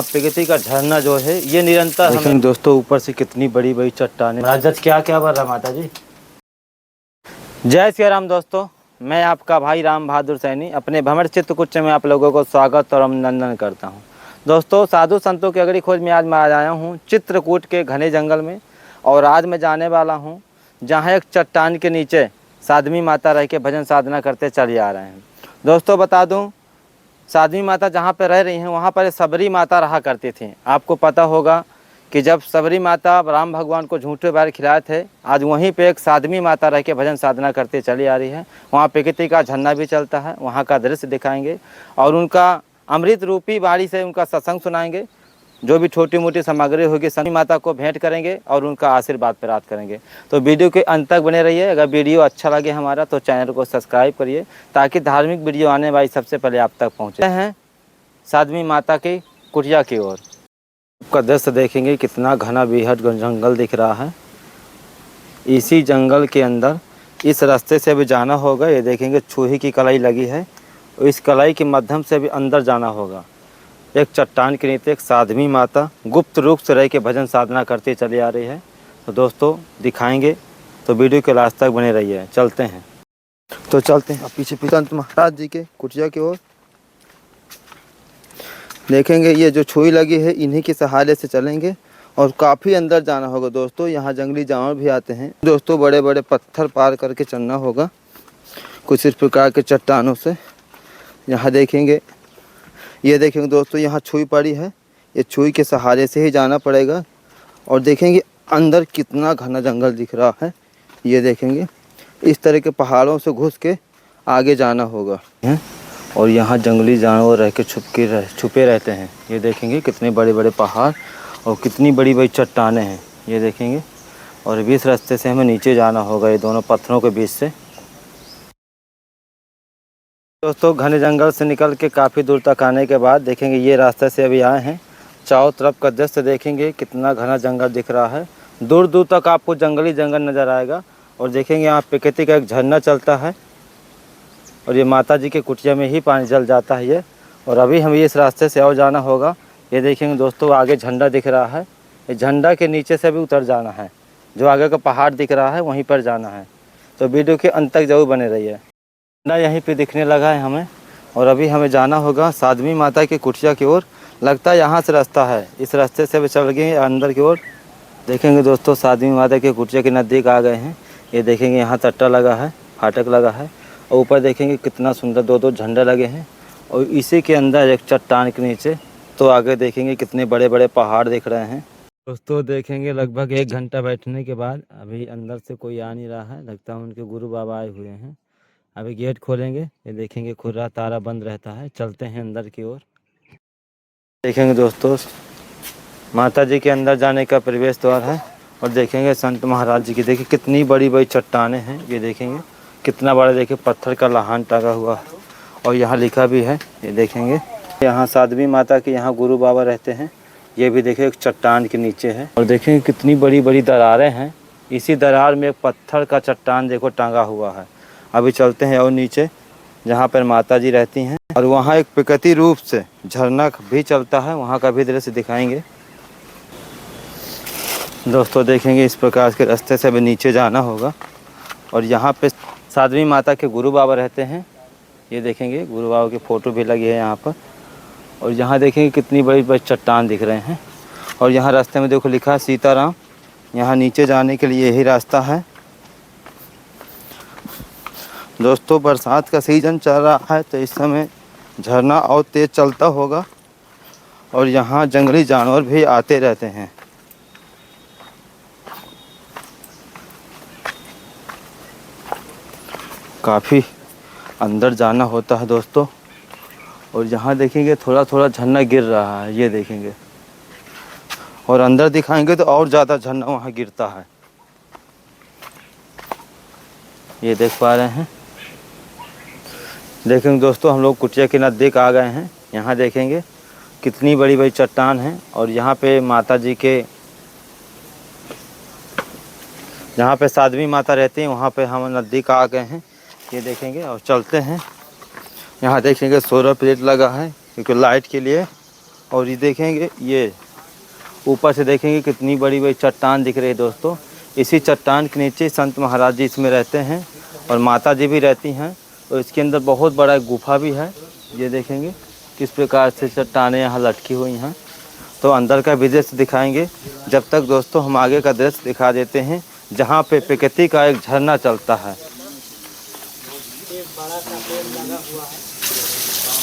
प्रकृति का झरना जो है ये निरंतर हमें दोस्तों ऊपर से कितनी बड़ी बड़ी चट्टानें। महाराज क्या क्या बन रहा माता जी। जय श्री राम दोस्तों, मैं आपका भाई राम बहादुर सैनी अपने भ्रमण चित्रकूट में आप लोगों को स्वागत और अभिनंदन करता हूं। दोस्तों साधु संतों की अगली खोज में आज मैं आया हूं चित्रकूट के घने जंगल में। और आज मैं जाने वाला हूं जहां एक चट्टान के नीचे साध्वी माता रह के भजन साधना करते चले आ रहे हैं। दोस्तों बता दूं, साध्वी माता जहाँ पर रह रही हैं वहाँ पर सबरी माता रहा करती थी। आपको पता होगा कि जब सबरी माता राम भगवान को झूठे बार खिलाए थे, आज वहीं पे एक साध्वी माता रह के भजन साधना करते चली आ रही है। वहाँ प्रकृति का झरना भी चलता है, वहाँ का दृश्य दिखाएंगे और उनका अमृत रूपी वाणी से उनका सत्संग सुनाएंगे। जो भी छोटी मोटी सामग्री होगी साध्वी माता को भेंट करेंगे और उनका आशीर्वाद प्राप्त करेंगे। तो वीडियो के अंत तक बने रहिए। अगर वीडियो अच्छा लगे हमारा तो चैनल को सब्सक्राइब करिए ताकि धार्मिक वीडियो आने वाली सबसे पहले आप तक पहुँचे हैं। साध्वी माता की कुटिया की ओर का दृश्य देखेंगे, कितना घना बेहद जंगल दिख रहा है। इसी जंगल के अंदर इस रास्ते से भी जाना होगा। ये देखेंगे चूहे की कलाई लगी है और इस कलाई के माध्यम से भी अंदर जाना होगा। एक चट्टान के नीचे एक साध्वी माता गुप्त रूप से रह के भजन साधना करती चली आ रही है। तो दोस्तों दिखाएंगे, तो वीडियो के लास्ट तक बने रहिए। चलते हैं तो चलते हैं पीछे संत महाराज जी के कुटिया की ओर। देखेंगे ये जो छुई लगी है इन्हीं के सहारे से चलेंगे और काफ़ी अंदर जाना होगा। दोस्तों यहाँ जंगली जानवर भी आते हैं। दोस्तों बड़े बड़े पत्थर पार करके चलना होगा कुछ इस प्रकार के चट्टानों से। यहाँ देखेंगे, ये देखेंगे दोस्तों यहाँ छुई पड़ी है, ये छुई के सहारे से ही जाना पड़ेगा। और देखेंगे अंदर कितना घना जंगल दिख रहा है। ये देखेंगे इस तरह के पहाड़ों से घुस के आगे जाना होगा और यहाँ जंगली जानवर रह के छुपे रहते हैं। ये देखेंगे कितने बड़े बड़े पहाड़ और कितनी बड़ी बड़ी चट्टानें हैं। ये देखेंगे और इस रास्ते से हमें नीचे जाना होगा, ये दोनों पत्थरों के बीच से। दोस्तों घने जंगल से निकल के काफ़ी दूर तक आने के बाद देखेंगे ये रास्ते से अभी आए हैं। चारों तरफ का दृश्य देखेंगे, कितना घना जंगल दिख रहा है। दूर दूर तक आपको जंगली जंगल नज़र आएगा। और देखेंगे यहाँ प्रकृति का एक झरना चलता है और ये माता जी के कुटिया में ही पानी जल जाता है ये। और अभी हमें इस रास्ते से और जाना होगा। ये देखेंगे दोस्तों आगे झंडा दिख रहा है, इस झंडा के नीचे से भी उतर जाना है। जो आगे का पहाड़ दिख रहा है वहीं पर जाना है। तो वीडियो के अंत तक जरूर बने रहिए। झंडा यहीं पे दिखने लगा है हमें और अभी हमें जाना होगा साध्वी माता की कुटिया की ओर। लगता है यहाँ से रास्ता है, इस रास्ते से भी चल गए अंदर की ओर। देखेंगे दोस्तों साध्वी माता की कुटिया के नज़दीक आ गए हैं। ये देखेंगे यहाँ तट्टा लगा है, फाटक लगा है और ऊपर देखेंगे कितना सुंदर दो दो झंडे लगे हैं। और इसी के अंदर एक चट्टान के नीचे तो आगे देखेंगे कितने बड़े बड़े पहाड़ दिख रहे हैं। दोस्तों देखेंगे लगभग 1 घंटा बैठने के बाद अभी अंदर से कोई आ नहीं रहा है। लगता है उनके गुरु बाबा आए हुए हैं। अभी गेट खोलेंगे, ये देखेंगे खुला ताला बंद रहता है। चलते हैं अंदर की ओर। देखेंगे दोस्तों माता जी के अंदर जाने का प्रवेश द्वार है और देखेंगे संत महाराज जी की। देखिए कितनी बड़ी बड़ी चट्टानें हैं। ये देखेंगे कितना बड़ा, देखिए पत्थर का लहान टंगा हुआ है और यहाँ लिखा भी है। ये देखेंगे यहाँ साध्वी माता के यहाँ गुरु बाबा रहते हैं। ये भी देखिए एक चट्टान के नीचे है और देखेंगे कितनी बड़ी बड़ी दरारें हैं। इसी दरार में एक पत्थर का चट्टान देखो टंगा हुआ है। अभी चलते हैं और नीचे जहाँ पर माता जी रहती हैं और वहाँ एक प्रकृति रूप से झरना भी चलता है, वहाँ का भी दृश्य दिखाएंगे। दोस्तों देखेंगे इस प्रकार के रास्ते से भी नीचे जाना होगा और यहाँ पे साध्वी माता के गुरु बाबा रहते हैं। ये देखेंगे गुरु बाबा की फ़ोटो भी लगी है यहाँ पर। और यहाँ देखेंगे कितनी बड़ी बड़ी चट्टान दिख रहे हैं और यहाँ रास्ते में देखो लिखा है सीताराम। यहाँ नीचे जाने के लिए यही रास्ता है। दोस्तों बरसात का सीज़न चल रहा है तो इस समय झरना और तेज़ चलता होगा और यहाँ जंगली जानवर भी आते रहते हैं। काफ़ी अंदर जाना होता है दोस्तों। और यहाँ देखेंगे थोड़ा थोड़ा झरना गिर रहा है। ये देखेंगे और अंदर दिखाएंगे तो और ज़्यादा झरना वहाँ गिरता है। ये देख पा रहे हैं। देखेंगे दोस्तों हम लोग कुटिया के नज़दीक आ गए हैं। यहाँ देखेंगे कितनी बड़ी बड़ी चट्टान है और यहाँ पे माता जी के, जहाँ पे साध्वी माता रहती हैं वहाँ पे हम नज़दीक आ गए हैं। ये देखेंगे और चलते हैं। यहाँ देखेंगे सोलर प्लेट लगा है क्योंकि लाइट के लिए और ये देखेंगे, ये ऊपर से देखेंगे कितनी बड़ी बड़ी चट्टान दिख रही है दोस्तों। इसी चट्टान के नीचे संत महाराज जी इसमें रहते हैं और माता जी भी रहती हैं। और इसके अंदर बहुत बड़ा गुफा भी है। ये देखेंगे किस प्रकार से चट्टानें यहाँ लटकी हुई हैं। तो अंदर का भी दृश्य दिखाएंगे। जब तक दोस्तों हम आगे का दृश्य दिखा देते हैं जहाँ पे प्रकृति का एक झरना चलता है।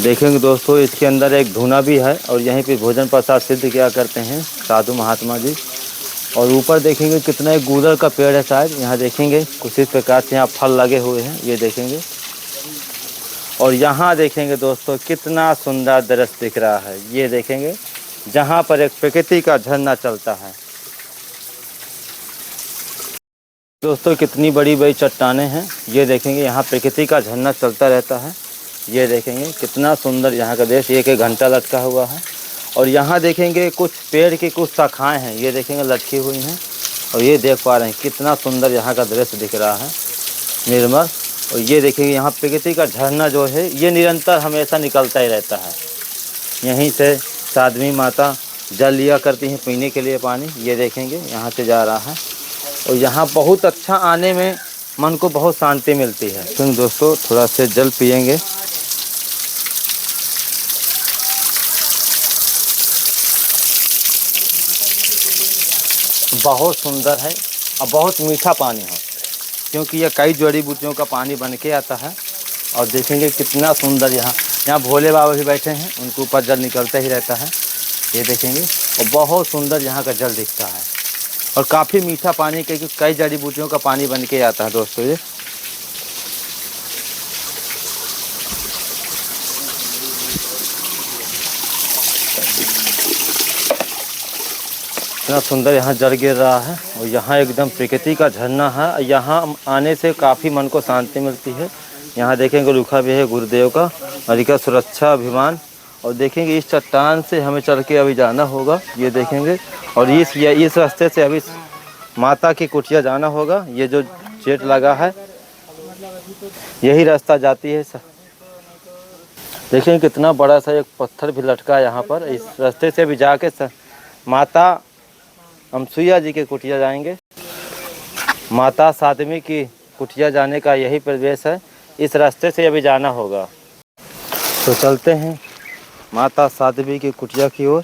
देखेंगे दोस्तों इसके अंदर एक धूना भी है और यहीं पे भोजन प्रसाद सिद्ध किया करते हैं साधु महात्मा जी। और ऊपर देखेंगे कितना एक गूलर का पेड़ है शायद, यहाँ देखेंगे कुछ इस प्रकार से यहाँ फल लगे हुए हैं, ये देखेंगे। और यहाँ देखेंगे दोस्तों कितना सुंदर दृश्य दिख रहा है, ये देखेंगे जहाँ पर एक प्रकृति का झरना चलता है। दोस्तों कितनी बड़ी बड़ी चट्टानें हैं, ये देखेंगे यहाँ प्रकृति का झरना चलता रहता है। ये देखेंगे कितना सुंदर यहाँ का दृश्य, एक एक घंटा लटका हुआ है। और यहाँ देखेंगे कुछ पेड़ की कुछ शाखाएं हैं, ये देखेंगे लटकी हुई हैं। और ये देख पा रहे हैं कितना सुंदर यहाँ का दृश्य दिख रहा है, निर्मल। और ये देखेंगे यहाँ प्रकृति का झरना जो है ये निरंतर हमेशा निकलता ही रहता है। यहीं से साध्वी माता जल लिया करती हैं पीने के लिए पानी, ये देखेंगे यहाँ से जा रहा है। और यहाँ बहुत अच्छा, आने में मन को बहुत शांति मिलती है। तो दोस्तों थोड़ा से जल पिएंगे। बहुत सुंदर है और बहुत मीठा पानी है, क्योंकि यह कई जड़ी बूटियों का पानी बन के आता है। और देखेंगे कितना सुंदर यहाँ भोले बाबा भी बैठे हैं, उनके ऊपर जल निकलता ही रहता है, ये देखेंगे। और बहुत सुंदर यहाँ का जल दिखता है और काफ़ी मीठा पानी, क्योंकि कई जड़ी बूटियों का पानी बन के आता है दोस्तों ये। इतना सुंदर यहाँ जल गिर रहा है और यहाँ एकदम प्रकृति का झरना है। यहाँ आने से काफ़ी मन को शांति मिलती है। यहाँ देखेंगे लिखा भी है गुरुदेव का अधिका सुरक्षा अभिमान। और देखेंगे इस चट्टान से हमें चल के अभी जाना होगा, ये देखेंगे। और इस रास्ते से अभी माता की कुटिया जाना होगा। ये जो गेट लगा है यही रास्ता जाती है। देखेंगे कितना बड़ा सा एक पत्थर भी लटका है यहाँ पर। इस रास्ते से भी जाके माता अमसुईया जी के कुटिया जाएंगे। माता साध्वी की कुटिया जाने का यही प्रवेश है, इस रास्ते से अभी जाना होगा। तो चलते हैं माता साध्वी की कुटिया की ओर।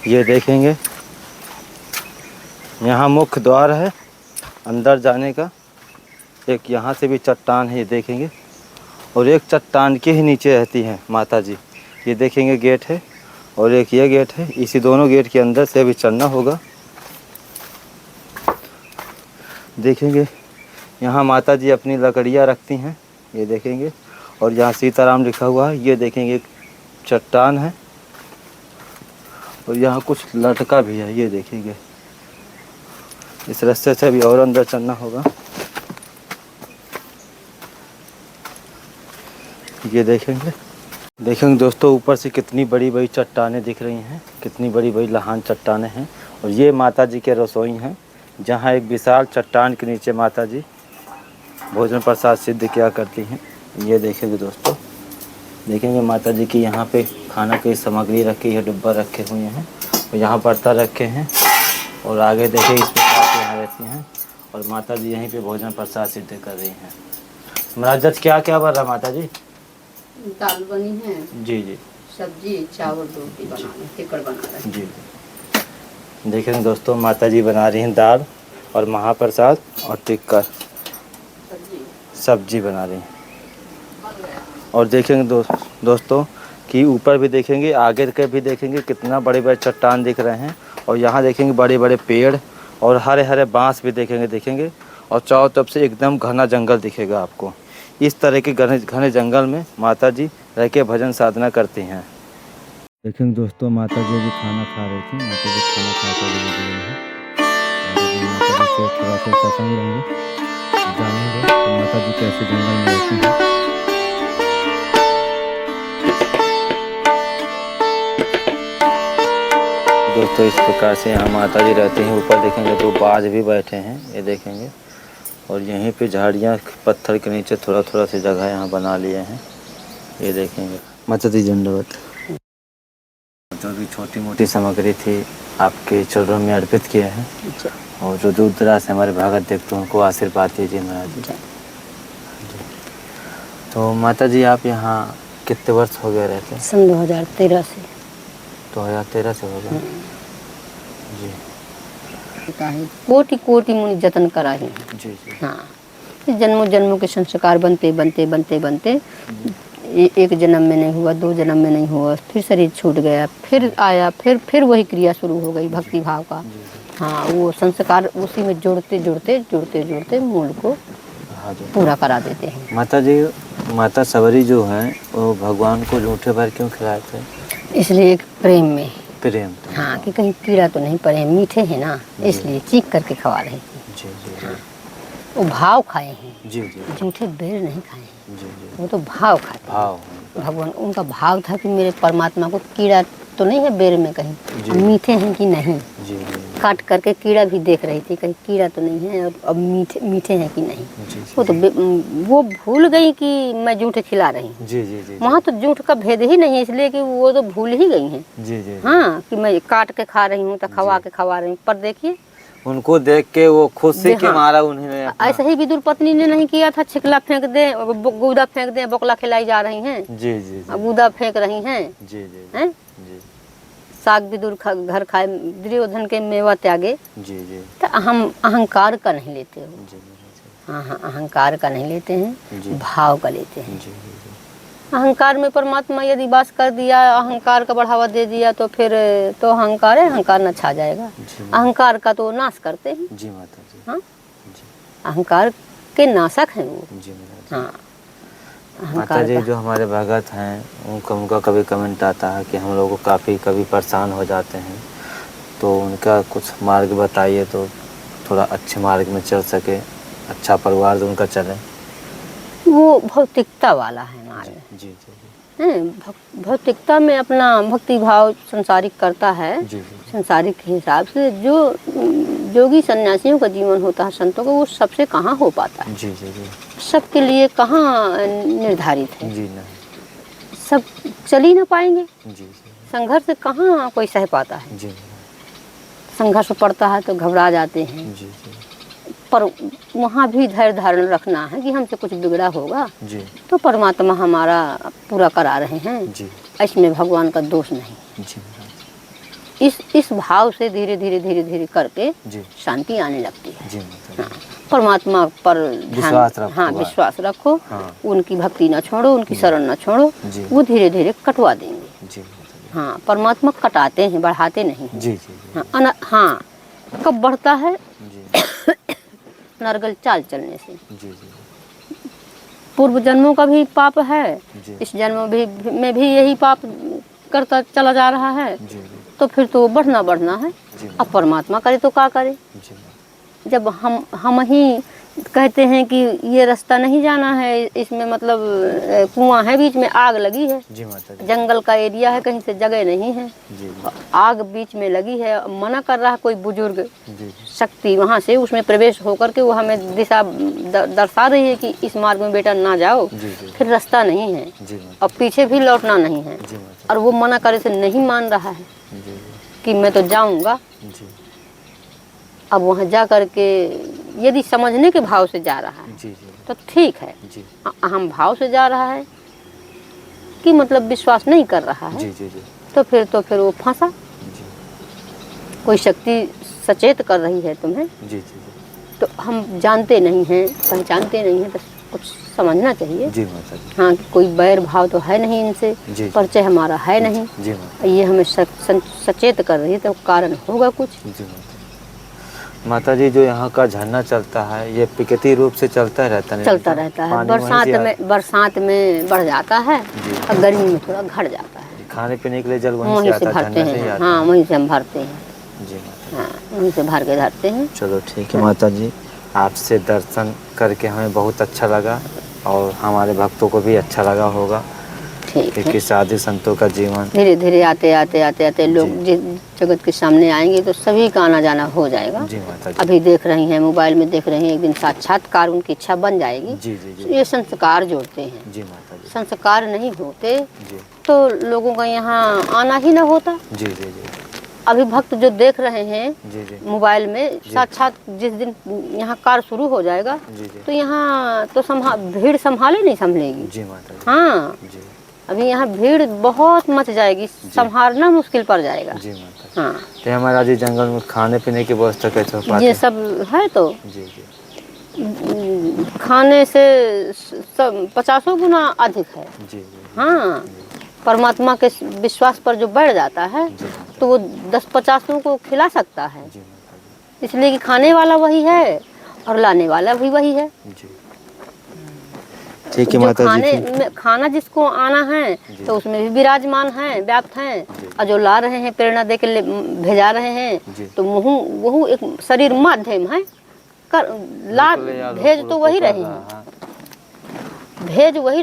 ये देखेंगे यहाँ मुख्य द्वार है अंदर जाने का। एक यहाँ से भी चट्टान है, ये देखेंगे। और एक चट्टान के ही नीचे रहती हैं माता जी, ये देखेंगे गेट है। और एक ये गेट है, इसी दोनों गेट के अंदर से अभी चलना होगा। देखेंगे यहाँ माता जी अपनी लकड़ियाँ रखती हैं, ये देखेंगे। और यहाँ सीताराम लिखा हुआ है, ये देखेंगे एक चट्टान है। और यहाँ कुछ लटका भी है, ये देखेंगे। इस रास्ते से अभी और अंदर चलना होगा। ये देखेंगे दोस्तों ऊपर से कितनी बड़ी बड़ी चट्टानें दिख रही हैं, कितनी बड़ी बड़ी लहान चट्टानें हैं। और ये माता जी के रसोई हैं, जहाँ एक विशाल चट्टान के नीचे माता जी भोजन प्रसाद सिद्ध किया करती हैं। ये देखेंगे दोस्तों, देखेंगे माता जी की यहाँ पे खाना की सामग्री रखी है, डिब्बा रखे हुए हैं और यहाँ बर्तन रखे हैं। और आगे देखें इस प्रकार से यहाँ रहती हैं और माता जी यहीं पे भोजन प्रसाद सिद्ध कर रही हैं। महाराज क्या क्या बन रहा माता जी? दाल बनी है जी जी, सब्जी चावल रोटी बनाना, टिक्कर बना रहे हैं जी। देखेंगे दोस्तों माता जी बना रही हैं दाल और महाप्रसाद और टिक्कर सब्जी बना रही हैं। और देखेंगे दोस्तों कि ऊपर भी देखेंगे, आगे के भी देखेंगे कितना बड़े बड़े चट्टान दिख रहे हैं। और यहाँ देखेंगे बड़े बड़े पेड़ और हरे हरे बांस भी देखेंगे। और चारों तरफ से एकदम घना जंगल दिखेगा आपको। इस तरह के घने जंगल में माता जी रह के भजन साधना करती हैं। देखेंगे दोस्तों माता जी भी खाना खा रही थी, माता जी खाना खा कर माता जी से थोड़ा सा सत्संग लेंगे, जानेंगे तो माता जी कैसे जंगल में रहती हैं। दोस्तों इस प्रकार से यहाँ माता जी रहती हैं। ऊपर देखेंगे तो बाज भी बैठे हैं, ये देखेंगे। और यहीं पे झाड़ियाँ पत्थर के नीचे थोड़ा थोड़ा सी जगह यहाँ बना लिए हैं। ये देखेंगे माता दी दंडवत। जो भी छोटी मोटी सामग्री थी आपके चरणों में अर्पित किया है, और जो दूर दराज से हमारे भगत देखते हैं उनको आशीर्वाद दीजिए महाराज जी। तो माता जी आप यहाँ कितने वर्ष हो गए रहते हैं? सन 2013 से। 2013 से हो गए जी। कोटि कोटि मुनि जतन करा ही। जी जी। हाँ, जन्मों जन्मों के संस्कार बनते बनते बनते बनते एक जन्म में नहीं हुआ, 2 जन्म में नहीं हुआ, फिर शरीर छूट गया, फिर आया, फिर वही क्रिया शुरू हो गई भक्ति भाव का। हाँ, वो संस्कार उसी में जोड़ते जोड़ते जोड़ते जोड़ते मूल को पूरा करा देते हैं। माता जी, माता सबरी जो है वो भगवान को झूठे भर क्यों खिलाए थे? इसलिए एक प्रेम में। प्रेम। हाँ, कि कहीं कीड़ा तो नहीं पड़े, मीठे हैं ना, इसलिए चीख करके खवा रहे थे। जी जी। हाँ, वो भाव खाए हैं। जी जी। झूठे बेर नहीं खाए हैं। जी जी। वो तो भाव खाते। भाव। भगवान उनका भाव था कि मेरे परमात्मा को कीड़ा तो नहीं है बेर में कहीं, अब मीठे हैं कि नहीं। जी जी। काट करके कीड़ा भी देख रही थी, कहीं कीड़ा तो नहीं है, और अब मीठे हैं कि नहीं। जी जी। वो तो वो भूल गई कि मैं झूठ खिला रही हूँ। जी जी जी। वहाँ तो झूठ का भेद ही नहीं है, इसलिए कि वो तो भूल ही गई हैं। जी जी। हाँ, कि मैं काट के खा रही हूँ तो खवा के खवा रही हूँ, पर देखिए उनको देख के वो खुशी के मारा उन्हें। ऐसे ही विदुर पत्नी ने नहीं किया था, छिकला फेंक दे, गूदा फेंक दे, बोकला खिलाई जा रही हैं। जी जी। गूदा फेंक रही हैं। जी जी। हैं? जी। साग विदुर घर खाए, दुर्योधन के मेवा त्यागे। जी जी। तो हम अहंकार का नहीं लेते हो। जी। हाँ हाँ, अहंकार का नहीं लेते हैं, जी। भाव का लेते हैं। जी। अहंकार में परमात्मा यदि वास कर दिया, अहंकार का बढ़ावा दे दिया, तो फिर तो अहंकार है, अहंकार न छा जाएगा। अहंकार का तो नाश करते हैं। जी माता जी। हाँ, अहंकार के नाशक हैं वो। जी माता जी। हाँ, माता जी जो हमारे भगत हैं उनका कभी कमेंट आता है कि हम लोग को काफ़ी कभी परेशान हो जाते हैं, तो उनका कुछ मार्ग बताइए तो थोड़ा अच्छे मार्ग में चल सके, अच्छा परिवार जो उनका चले। वो भौतिकता वाला है मार्ग। जी जी। भौतिकता में अपना भक्ति भाव संसारिक करता है। जी। संसारिक के हिसाब से जो योगी सन्यासियों का जीवन होता है, संतों का, वो सबसे कहाँ हो पाता है। जी जी जी। सबके लिए कहाँ निर्धारित है। जी नहीं। सब चल ही ना पाएंगे। जी। संघर्ष कहाँ कोई सह पाता है। जी। संघर्ष पड़ता है तो घबरा जाते हैं। जी जी। पर वहाँ भी धैर्य धारण रखना है कि हमसे कुछ बिगड़ा होगा जी। तो परमात्मा हमारा पूरा करा रहे हैं। जी। इसमें भगवान का दोष नहीं। जी। इस भाव से धीरे धीरे धीरे धीरे करके शांति आने लगती है। जी। हाँ, परमात्मा पर ध्यान, हाँ, विश्वास रखो। हाँ। उनकी भक्ति न छोड़ो, उनकी शरण न छोड़ो, वो धीरे धीरे कटवा देंगे। जी। हाँ, परमात्मा कटाते हैं, बढ़ाते नहीं। जी। हाँ, हाँ, कब बढ़ता है? नरगल चाल चलने से। जी जी। पूर्व जन्मों का भी पाप है, इस जन्म में भी यही पाप करता चला जा रहा है। जी। तो फिर तो बढ़ना है। अब परमात्मा करे तो क्या करे? जब हम ही कहते हैं कि ये रास्ता नहीं जाना है, इसमें मतलब कुआं है, बीच में आग लगी है। जी माता जी। जंगल का एरिया है, कहीं से जगह नहीं है। जी। आग बीच में लगी है, मना कर रहा है कोई बुजुर्ग शक्ति वहाँ से, उसमें प्रवेश होकर के वो हमें दिशा दर्शा रही है कि इस मार्ग में बेटा ना जाओ। फिर रास्ता नहीं है और पीछे भी लौटना नहीं है, और वो मना करे से नहीं मान रहा है कि मैं तो जाऊँगा। अब वहाँ जा करके यदि समझने के भाव से जा रहा है तो ठीक है। अहम भाव से जा रहा है कि मतलब विश्वास नहीं कर रहा है, तो फिर वो फंसा। कोई शक्ति सचेत कर रही है तुम्हें, तो हम जानते नहीं हैं, पहचानते नहीं हैं, तो कुछ समझना चाहिए। हाँ, कि कोई बैर भाव तो है नहीं इनसे, परिचय हमारा है नहीं, ये हमें सचेत कर रही है, तो कारण होगा कुछ। माता जी जो यहाँ का झरना चलता है, ये प्रकृति रूप से चलता रहता है? चलता रहता है। बरसात में बढ़ जाता है और गर्मी में थोड़ा घट जाता है। खाने पीने के लिए जल वहीं से भरते हैं। हाँ, वहीं से हम भरते हैं। जी माता। हाँ, वहीं से भर के धरते हैं। चलो ठीक है माता जी, आपसे दर्शन करके हमें बहुत अच्छा लगा और हमारे भक्तों को भी अच्छा लगा होगा। ठीक है। क्योंकि साधु संतों का जीवन धीरे धीरे आते लोग जिस जगत के सामने आएंगे तो सभी का आना जाना हो जाएगा। जी माता जी। अभी देख रही हैं, मोबाइल में देख रही हैं, एक दिन साक्षात्कार उनकी इच्छा बन जाएगी। जी जी तो जी ये संस्कार जोड़ते हैं। जी माता जी। संस्कार नहीं होते जी तो लोगों का यहाँ आना ही ना होता। जी जी जी अभी भक्त जो देख रहे हैं जी जी मोबाइल में, साक्षात जिस दिन यहाँ कार्य शुरू हो जाएगा जी जी तो यहाँ तो भीड़ संभाले नहीं संभलेगी। जी माता जी। हाँ, जी अभी यहाँ भीड़ बहुत मच जाएगी, संभालना मुश्किल पड़ जाएगा। जी माता जी। हाँ, तो हमारा जी जंगल में खाने पीने की व्यवस्था कैसे हो पाती ये है? सब है तो जी जी खाने से सब 50 गुना अधिक है। जी जी हाँ, परमात्मा के विश्वास पर जो बढ़ जाता है जी तो वो 10-50 को खिला सकता है, जी माता जी। इसलिए कि खाने वाला वही है और लाने वाला भी वही है। जी ठीक है जो माता जी। खाने फिर में खाना जिसको आना है जी। तो उसमें भी विराजमान है, व्याप्त हैं। जी। और जो ला रहे हैं, प्रेरणा दे के भेजा रहे हैं, जी। तो वह एक शरीर माध्यम है। भेज तो वही रहे हैं, भेज वही